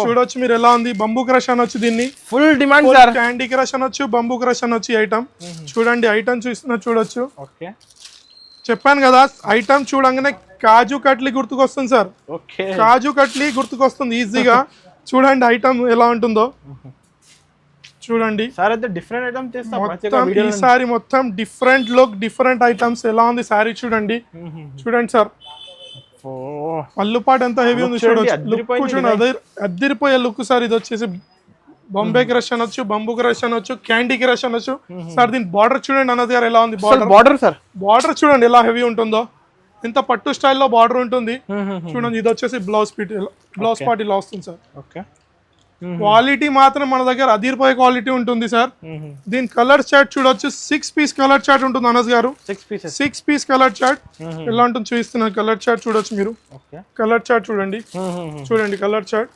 B: చూడొచ్చు మీరు ఎలా ఉంది. బంబూ క్రష్ అనొచ్చు దీన్ని.
C: Full demand.
B: క్యాండీ క్రష్ అనొచ్చు, బంబూ క్రష్ అనొచ్చు. ఐటమ్ చూడండి. ఐటమ్ చూస్తున్నా చూడొచ్చు. చెప్పాను కదా, ఐటమ్ చూడంగానే కాజు కట్లీ గుర్తుకొస్తుంది సార్. కాజు కట్లీ గుర్తుకొస్తుంది ఈజీగా. చూడండి ఐటమ్ ఎలా ఉంటుందో చూడండి. ఈసారి మొత్తం డిఫరెంట్ లుక్, డిఫరెంట్ ఐటమ్స్ ఎలా ఉంది సారీ చూడండి. చూడండి సార్, పళ్ళుపాటు ఎంత హెవీ ఉంది చూడొచ్చు. లుక్ చూడండి, అదిరిపోయే లుక్ సార్. ఇది వచ్చేసి బాంబే క్రష్ అనొచ్చు, బంబూ క్రష్ అనొచ్చు, క్యాండీ క్రష్ అనొచ్చు సార్. దీని బార్డర్ చూడండి అన్నది గారు ఎలా ఉంది. బార్డర్ సార్, బార్డర్ చూడండి ఎలా హెవీ ఉంటుందో. ఎంత పట్టు స్టైల్లో బార్డర్ ఉంటుంది చూడండి. ఇది వచ్చేసి బ్లౌజ్ పార్ట్ ఇలా వస్తుంది సార్. క్వాలిటీ మాత్రం మన దగ్గర అదిరిపోయే క్వాలిటీ ఉంటుంది సార్. దీని కలర్ చార్ట్ చూడొచ్చు. 6 పీస్ కలర్ చార్ట్ ఉంటుంది అనస్ గారు. 6 పీస్ కలర్ చార్ట్ ఎలా ఉంటుంది చూపిస్తున్నాను. కలర్ చార్ట్ చూడొచ్చు మీరు. కలర్ చార్ట్ చూడండి. చూడండి కలర్ చార్ట్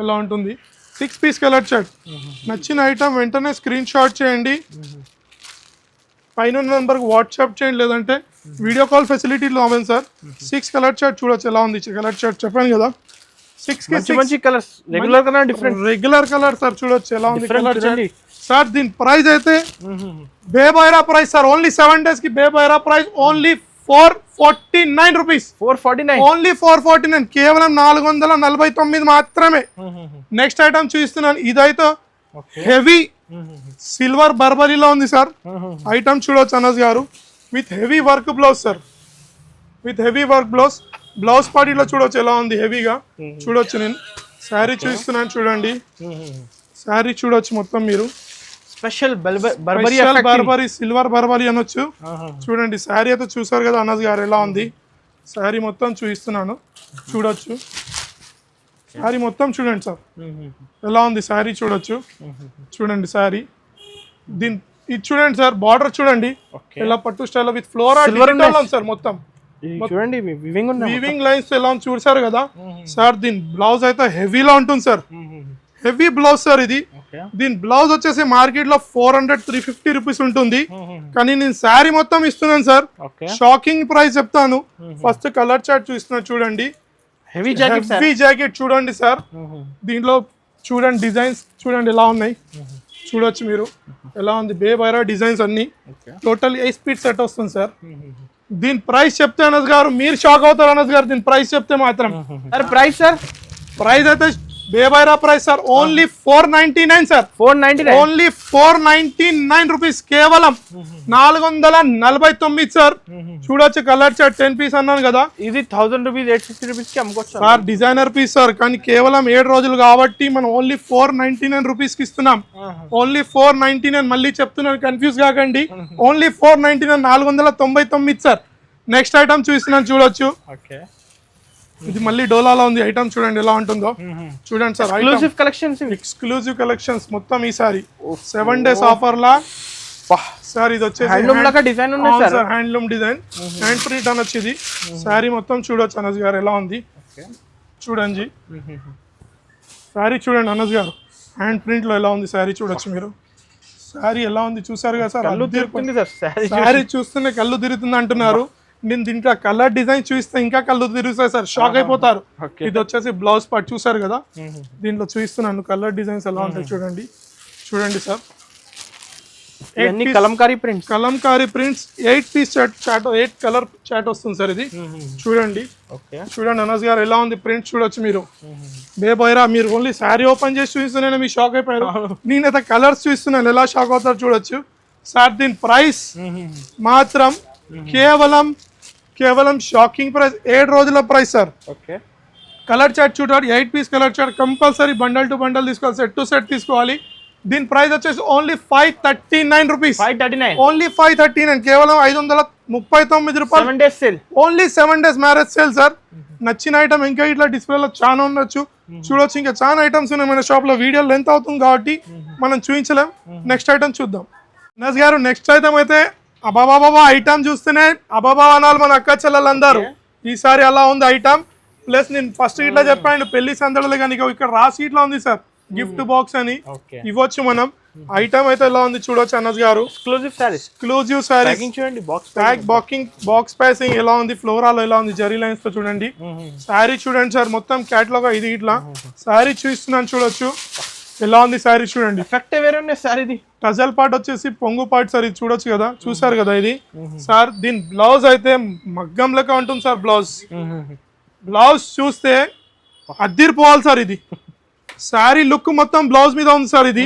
B: ఎలా ఉంటుంది. 6 పీస్ కలర్ చార్ట్. నచ్చిన ఐటమ్ వెంటనే స్క్రీన్ షాట్ చేయండి, పైన నెంబర్కి వాట్సాప్ చేయండి, లేదంటే వీడియో కాల్ ఫెసిలిటీలో అవ్వండి సార్. 6 కలర్ చార్ట్ చూడొచ్చు ఎలా ఉంది. కలర్ చార్ట్ చెప్పాను కదా. 6 కలర్స్, రెగ్యులర్ కలర్ సార్. చూడొచ్చు ఎలా ఉంది కలర్ చార్ట్ సార్. దీని ప్రైస్ అయితే బేబైరా ప్రైస్ సార్. ఓన్లీ 7 days కి బేబైరా ప్రైస్ ఓన్లీ 449 రూపీస్. 449 ఓన్లీ 449. కేవలం 449 మాత్రమే. నెక్స్ట్ ఐటమ్ చూపిస్తున్నాను. ఇదైతే హెవీ సిల్వర్ బర్బరీలో ఉంది సార్. ఐటమ్ చూడొచ్చు అనస్ గారు. With heavy work blouse sir. With heavy work blouse. Blouse పార్టీలో చూడొచ్చు ఎలా ఉంది హెవీగా. చూడొచ్చు. నేను శారీ చూపిస్తున్నాను చూడండి. శారీ చూడొచ్చు మొత్తం మీరు.
C: స్పెషల్
B: బర్బరీ, సిల్వర్ బర్బరీ అనొచ్చు. చూడండి శారీ అయితే చూసారు కదా అనస్ గారు ఎలా ఉంది. శారీ మొత్తం చూపిస్తున్నాను చూడొచ్చు. శారీ మొత్తం చూడండి సార్ ఎలా ఉంది. శారీ చూడొచ్చు. చూడండి శారీ. దీని ఇది చూడండి సార్. బార్డర్ చూడండి ఎలా పట్టు స్టైల్ విత్ ఫ్లోరా సార్. మొత్తం
C: చూడండి
B: వీవింగ్ లైన్స్ ఎలా చూసారు కదా సార్. దీని బ్లౌజ్ అయితే హెవీలో ఉంటుంది సార్. హెవీ బ్లౌజ్ సార్ ఇది. దీని బ్లౌజ్ వచ్చేసి మార్కెట్ లో 400-350 రూపీస్ ఉంటుంది, కానీ నేను శారీ మొత్తం ఇస్తున్నాను సార్. షాకింగ్ ప్రైస్ చెప్తాను. ఫస్ట్ కలర్ చార్ట్ చూస్తున్నా చూడండి.
C: హెవీ జాకెట్
B: చూడండి సార్. దీంట్లో చూడండి డిజైన్స్ చూడండి ఎలా ఉన్నాయి, చూడొచ్చు మీరు ఎలా ఉంది. బేబైరా డిజైన్స్ అన్ని టోటల్ 8 స్పీడ్ సెట్ వస్తుంది సార్. దీని ప్రైస్ చెప్తే అనస్ గారు మీరు షాక్ అవుతారు అనస్ గారు, దీని ప్రైస్ చెప్తే మాత్రం.
C: సార్ ప్రైస్ సార్,
B: ప్రైస్ అయితే బేబైరా price sir only 499 sir.
C: 499
B: only 499 rupees, కేవలం 449 సార్. చూడొచ్చు కలర్ చార్ట్ 10 పీస్ అన్నాను కదా,
C: ఇది 1000 రూపీస్ 850 రూపీస్ కి అమ్ముకోవచ్చు
B: సార్. డిజైనర్ పీస్ సార్, కానీ కేవలం 7 రోజులు కాబట్టి మనం ఓన్లీ 499 రూపీస్ కి ఇస్తున్నాం. ఓన్లీ 499, మళ్ళీ చెప్తున్నాను కన్ఫ్యూజ్ కాకండి. Only 499, 499 sir. నెక్స్ట్ ఐటమ్ చూస్తున్నాను చూడొచ్చు.
C: ఓకే,
B: ఇది మళ్ళీ డోలాలో ఉంది ఐటమ్, చూడండి ఎలా ఉంటుందో. చూడండి sir,
C: exclusive collections,
B: exclusive collections మొత్తం ఈసారి 7 days ఆఫర్ లా సార్. ఇది వచ్చేసి
C: హ్యాండ్లూమ్ లాగా డిజైన్ ఉంది sir,
B: handloom design, hand print అనొచ్చు ఇది. సారీ మొత్తం చూడొచ్చు అనస్ గారు ఎలా ఉంది, చూడండి సారీ. చూడండి అనస్ గారు, హ్యాండ్ ప్రింట్ లో ఎలా ఉంది సారీ చూడొచ్చు మీరు. సారీ ఎలా ఉంది చూసారు కదా సార్,
C: కళ్ళు తిరుగుతుంది సార్.
B: సారీ చూస్తూనే కళ్ళు తిరుగుతుంది అంటున్నారు. నేను దీంట్లో కలర్ డిజైన్ చూస్తే ఇంకా కళ్ళు తిరుగుతాయి సార్, షాక్ అయిపోతారు. ఇది వచ్చేసి బ్లౌజ్ పార్ట్ చూసారు కదా, దీంట్లో చూపిస్తున్నాను కలర్ డిజైన్స్ ఎలా ఉంటాయి చూడండి. చూడండి sir,
C: Kalamkari prints,
B: Kalamkari prints 8 piece chart 8 colour chart వస్తుంది సార్ ఇది. చూడండి, చూడండి అనస్ గారు ఎలా ఉంది ప్రింట్ చూడొచ్చు మీరు. బేబైరా మీరు ఓన్లీ శారీ ఓపెన్ చేసి చూపిస్తున్నాను మీరు షాక్ అయిపోయారు. నేనైతే కలర్స్ చూస్తున్నాను ఎలా షాక్ అవుతారు చూడొచ్చు సార్. దీని ప్రైస్ మాత్రం కేవలం షాకింగ్ ప్రైస్, 7 రోజుల price sir.
C: Okay,
B: colour chart చూడాలి, 8 piece colour chart compulsory bundle to bundle తీసుకోవాలి, సెట్ టు సెట్ తీసుకోవాలి. దీని ప్రైస్ వచ్చేసి ఓన్లీ 539 రూపీస్.
C: 539
B: ఓన్లీ 539, కేవలం 599 రూపాయలు.
C: 7 days sale,
B: only 7 days marriage sale sir. నచ్చిన ఐటమ్ ఇంకా ఇట్లా డిస్ప్లేలో చాలా ఉండొచ్చు, చూడొచ్చు. ఇంకా చాలా ఐటమ్స్ ఉన్నాయి మన షాప్ లో, వీడియో లెంత్ అవుతుంది కాబట్టి మనం చూపించలేం. నెక్స్ట్ ఐటమ్ చూద్దాం నస్ గారు. నెక్స్ట్ ఐటమ్ అయితే అబాబాబా ఐటమ్ చూస్తేనే అబాబా అనాలి మన అక్క చెల్లెలందరూ. ఈసారి అలా ఉంది ఐటమ్. ప్లస్ నేను ఫస్ట్ ఇట్లా చెప్పాను పెళ్లి సందడిలో, కానీ ఇక్కడ రాసి ఇట్లా ఉంది సార్ గిఫ్ట్ బాక్స్ అని ఇవ్వచ్చు మనం. ఐటమ్ అయితే ఎలా ఉంది చూడొచ్చు అనస్ గారు.
C: ఎక్స్క్లూజివ్ సారీస్,
B: ఎక్స్క్లూజివ్ సారీస్
C: చూడండి.
B: బాక్స్ ప్యాసింగ్ ఎలా ఉంది, ఫ్లోరాలో ఎలా ఉంది, జరీ లైన్స్ తో చూడండి. సారీ చూడండి సార్, మొత్తం క్యాటలాగ్ ఇది ఇట్లా సారీ చూస్తున్నాను చూడొచ్చు ఎలా ఉంది సారీ. చూడండి
C: ఎఫెక్ట్ వేరే ఉన్నాయి సార్. ఇది
B: టజల్ పార్ట్ వచ్చేసి పొంగు పార్ట్ సార్, ఇది చూడొచ్చు కదా, చూసారు కదా ఇది సార్. దీని బ్లౌజ్ అయితే మగ్గం లెక్క ఉంటుంది సార్. బ్లౌజ్ చూస్తే అద్దిరిపోవాలి సార్. ఇది సారీ లుక్ మొత్తం బ్లౌజ్ మీద ఉంది సార్. ఇది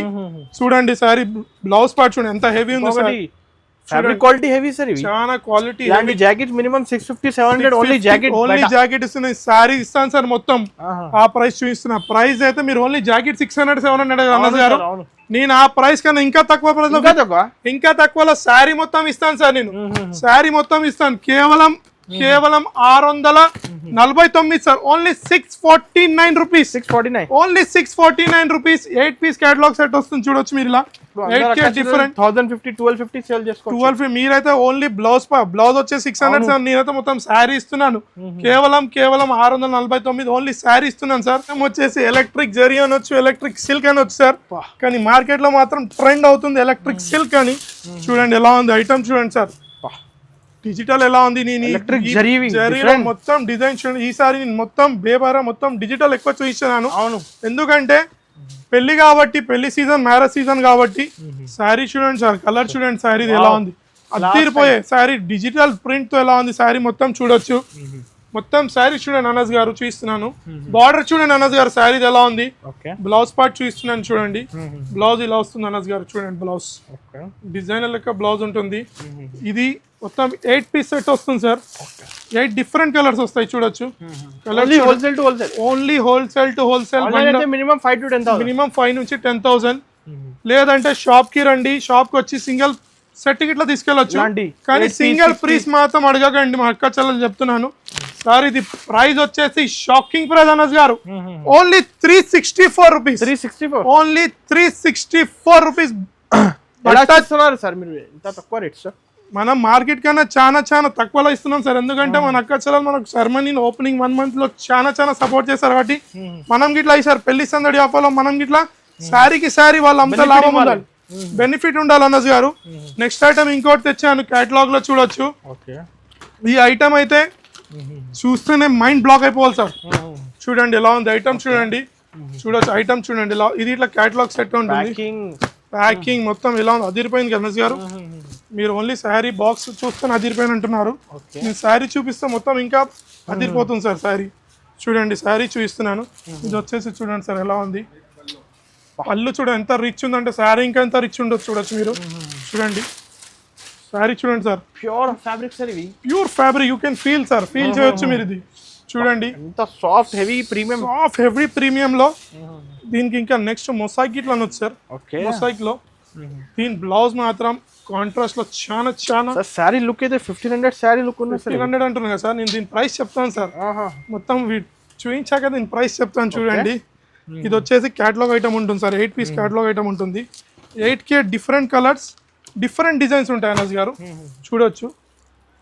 B: చూడండి సారీ బ్లౌజ్ పార్ట్ చూడండి ఎంత హెవీ ఉంది sir.
C: Fabric quality heavy sir, ఇవి
B: చాలా క్వాలిటీ.
C: ఇలాంటి జాకెట్ మినిమం 650-700 ఓన్లీ జాకెట్
B: ఇస్తున్నాయి. సారీ ఇస్తాను సార్ మొత్తం ఆ ప్రైస్ చూపిస్తున్నా. ప్రైస్ అయితే మీరు ఓన్లీ జాకెట్ 600-700 అన్నది గారు. నేను ఆ ప్రైస్ కన్నా ఇంకా తక్కువ ప్రైస్ ఇంకా తక్కువలో సారీ మొత్తం ఇస్తాను సార్. నేను సారీ మొత్తం ఇస్తాను కేవలం 649 sir. Only 649 rupees.
C: 649
B: only 649 rupees. 8 piece catalogue set వస్తుంది చూడొచ్చు మీరు. ఇలా 8K డిఫరెంట్
C: 1050-1250 సేల్ చేసుకోవచ్చు.
B: 1250 మీరైతే ఓన్లీ బ్లౌజ్ వచ్చే 600 నేనైతే మొత్తం శారీ ఇస్తున్నాను. కేవలం 649 ఓన్లీ శారీ ఇస్తున్నాను సార్. వచ్చేసి ఎలక్ట్రిక్ జరీ అనొచ్చు, ఎలక్ట్రిక్ సిల్క్ అనొచ్చు సార్. కానీ మార్కెట్ లో మాత్రం ట్రెండ్ అవుతుంది ఎలక్ట్రిక్ సిల్క్ అని. చూడండి ఎలా ఉంది ఐటమ్ చూడండి సార్. డిజిటల్ ఎలా ఉంది, జరీలో మొత్తం డిజైన్ చూడండి. ఈసారి నేను మొత్తం బేబారా మొత్తం డిజిటల్ ఎక్కువ చూపిస్తున్నాను.
C: అవును,
B: ఎందుకంటే పెళ్లి కాబట్టి, పెళ్లి సీజన్ మ్యారేజ్ సీజన్ కాబట్టి. శారీ చూడండి సార్, కలర్ చూడండి శారీ ఎలా ఉంది, అద్దరిపోయే శారీ. డిజిటల్ ప్రింట్ తో ఎలా ఉంది శారీ మొత్తం చూడొచ్చు. మొత్తం శారీ చూడండి అనస్ గారు చూపిస్తున్నాను. బార్డర్ చూడండి అనస్ గారు శారీ ఎలా ఉంది. బ్లౌజ్ పార్ట్ చూపిస్తున్నాను చూడండి. బ్లౌజ్ ఇలా వస్తుంది అనస్ గారు చూడండి. బ్లౌజ్ డిజైనర్ లెక్క బ్లౌజ్ ఉంటుంది. ఇది మొత్తం 8 పీస్ సెట్ వస్తుంది సార్. 8 డిఫరెంట్ కలర్స్ వస్తాయి చూడొచ్చు.
C: Wholesale to wholesale,
B: only wholesale to wholesale.
C: Minimum 5 to 10,000,
B: minimum 5 నుంచి 10,000. లేదంటే షాప్ కి రండి, షాప్ కి వచ్చి సింగిల్ సెట్ ఇట్లా తీసుకెళ్ళొచ్చు. కానీ సింగిల్ పీస్ మాత్రం అడగకండి, మా అక్క చెల్లెలు చెప్తున్నాను సార్. ఇది ప్రైస్ వచ్చేసి షాకింగ్ ప్రైస్ అనస్ గారు. Only 364 rupees.
C: 364
B: only 364 rupees.
C: Sir మీరు ఇంత తక్కువ రేట్ సార్.
B: మనం మార్కెట్ కన్నా చాలా తక్కువలో ఇస్తున్నాం సార్. ఎందుకంటే మన అక్క చెల్లెలు మనకు సెరమనీ ఓపెనింగ్ 1 month లో చాలా సపోర్ట్ చేస్తారు కాబట్టి మనం గిట్లా ఈసారి పెళ్లి సందడి ఆఫర్లో మనం గిట్లా శారీకి శారీ వాళ్ళు అంతా లాభం ఉండాలి, బెనిఫిట్ ఉండాలి అనస్ గారు. నెక్స్ట్ ఐటమ్ ఇంకోటి తెచ్చాను, కేటలాగ్ లో చూడొచ్చు. ఈ ఐటమ్ అయితే చూస్తేనే మైండ్ బ్లాక్ అయిపోవాలి సార్. చూడండి ఎలా ఉంది ఐటమ్ చూడండి. చూడొచ్చు ఐటమ్ చూడండి ఇలా ఇది ఇట్లా క్యాటలాగ్ సెట్ ఉంటుంది ప్యాకింగ్ మొత్తం ఇలా ఉంది అదిరిపోయింది కదా అనస్ గారు మీరు ఓన్లీ శారీ బాక్స్ చూస్తే అదిరిపోయిన అంటున్నారు నేను శారీ చూపిస్తే మొత్తం ఇంకా అదిరిపోతుంది సార్ శారీ చూడండి శారీ చూపిస్తున్నాను ఇది వచ్చేసి చూడండి సార్ ఎలా ఉంది పళ్ళు చూడండి ఎంత రిచ్ ఉందంటే శారీ ఇంకా ఎంత రిచ్ ఉండొచ్చు చూడొచ్చు మీరు చూడండి శారీ చూడండి సార్
C: ప్యూర్ ఫ్యాబ్రిక్ సార్ ఇవి
B: pure fabric you can feel sir feel చేయొచ్చు మీరు ఇది చూడండి
C: ఎంత soft heavy premium
B: soft heavy premium లో దీనికి ఇంకా నెక్స్ట్ మొసాయిక్ ఇట్లా అనొచ్చు సార్ మొసాయిక్ లో దీని బ్లౌజ్ మాత్రం కాంట్రాస్ట్ లో చాలా చాలా
C: శారీ లుక్ అయితే 1500 శారీ లుక్ ఉంది
B: 1500 అంటున్నా కదా సార్ నేను దీని ప్రైస్ చెప్తాను సార్ మొత్తం చూపించాక దీని ప్రైస్ చెప్తాను చూడండి ఇది వచ్చేసి క్యాటలాగ్ ఐటమ్ ఉంటుంది సార్ 8 పీస్ క్యాటలాగ్ ఐటమ్ ఉంటుంది 8K different colours different designs ఉంటాయి అనస్ గారు చూడొచ్చు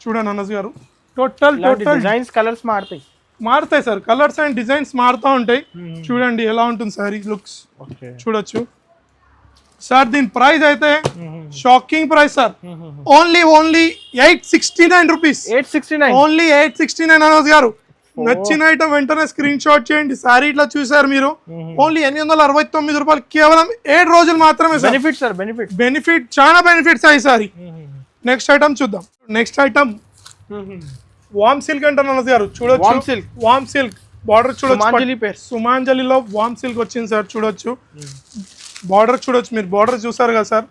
B: చూడండి అనస్ గారు టోటల్
C: డిజైన్స్ కలర్స్
B: మారుతాయి సార్ కలర్స్ అండ్ డిజైన్స్ మారుతూ ఉంటాయి చూడండి ఎలా ఉంటుంది సారీ లుక్స్ చూడొచ్చు సార్ దీని ప్రైస్ అయితే shocking price sir only 869 rupees only 869 Anas గారు నచ్చిన ఐటమ్ వెంటనే స్క్రీన్ షాట్ చేయండి సారీ ఇట్లా చూసారు మీరు ఓన్లీ 869 రూపాయలు కేవలం 7 రోజులు మాత్రమే బెనిఫిట్ చాలా బెనిఫిట్స్ అయ్యి సారీ నెక్స్ట్ ఐటమ్ చూద్దాం నెక్స్ట్ ఐటమ్ వామ్ సిల్క్ అంటారు అనస్ గారు చూడొచ్చు వామ్ సిల్క్ బార్డర్ చూడొచ్చు సుమాంజలిలో వామ్ సిల్క్ వచ్చింది సార్ చూడొచ్చు బార్డర్ చూడొచ్చు మీరు బార్డర్ చూసారు కదా సార్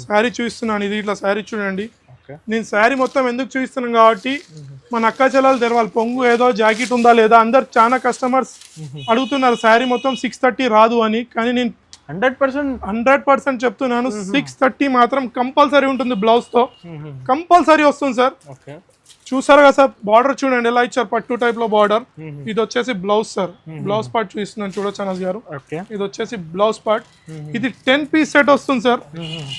B: శారీ చూపిస్తున్నాను ఇది ఇట్లా శారీ చూడండి నేను శారీ మొత్తం ఎందుకు చూపిస్తున్నాను కాబట్టి మన అక్క చెల్లెలు తెరవాలి పొంగు ఏదో జాకెట్ ఉందా లేదా అందరు చాలా కస్టమర్స్ అడుగుతున్నారు శారీ మొత్తం 630 రాదు అని కానీ నేను 100% చెప్తున్నాను 630 మాత్రం కంపల్సరీ ఉంటుంది బ్లౌజ్ తో కంపల్సరీ వస్తుంది సార్ చూసారు కదా సార్ బార్డర్ చూడండి ఎలా ఇచ్చారు పట్టు టైప్ లో బార్డర్ ఇది వచ్చేసి బ్లౌజ్ సార్ బ్లౌజ్ పార్ట్ చూపిస్తున్నాను చూడొచ్చు అనస్ గారు ఇది వచ్చేసి బ్లౌజ్ పార్ట్ ఇది 10 పీస్ సెట్ వస్తుంది సార్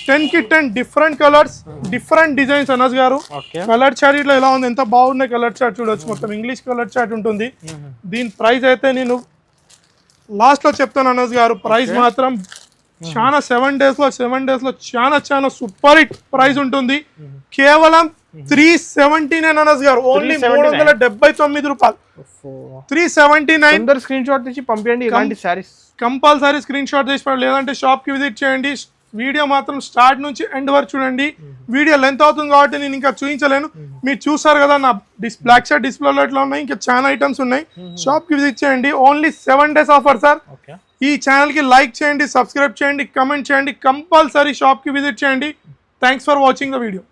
B: 10 కి 10 different colours different designs Anas గారు కలర్ చార్ట్ ఇట్లా ఎలా ఉంది ఎంత బాగున్నాయి కలర్ చార్ట్ చూడొచ్చు మొత్తం ఇంగ్లీష్ కలర్ చార్ట్ ఉంటుంది దీని ప్రైస్ అయితే నేను లాస్ట్ లో చెప్తాను అనస్ గారు ప్రైస్ మాత్రం చాలా 7 డేస్ లో చాలా సూపర్ హిట్ ప్రైస్ ఉంటుంది కేవలం 379 అనస్ గారు ఓన్లీ 379 రూపాయలు 379
C: స్క్రీన్ షాట్ తీసి పంపించండి ఇలాంటి సారీస్
B: కంపల్సరీ స్క్రీన్ షాట్ తీసి లేదంటే షాప్ కి విజిట్ చేయండి వీడియో మాత్రం స్టార్ట్ నుంచి ఎండ్ వరకు చూడండి వీడియో లెంత్ అవుతుంది కాబట్టి నేను ఇంకా చూపించలేను మీరు చూసారు కదా నా బ్లాక్ షర్ట్ డిస్ప్లేలో ఎట్లా ఉన్నాయి ఇంకా చాలా ఐటమ్స్ ఉన్నాయి షాప్ కి విజిట్ చేయండి ఓన్లీ 7 డేస్ ఆఫర్ సార్ ఈ ఛానల్ కి లైక్ చేయండి సబ్స్క్రైబ్ చేయండి కమెంట్ చేయండి కంపల్సరీ షాప్ కి విజిట్ చేయండి thanks for watching the video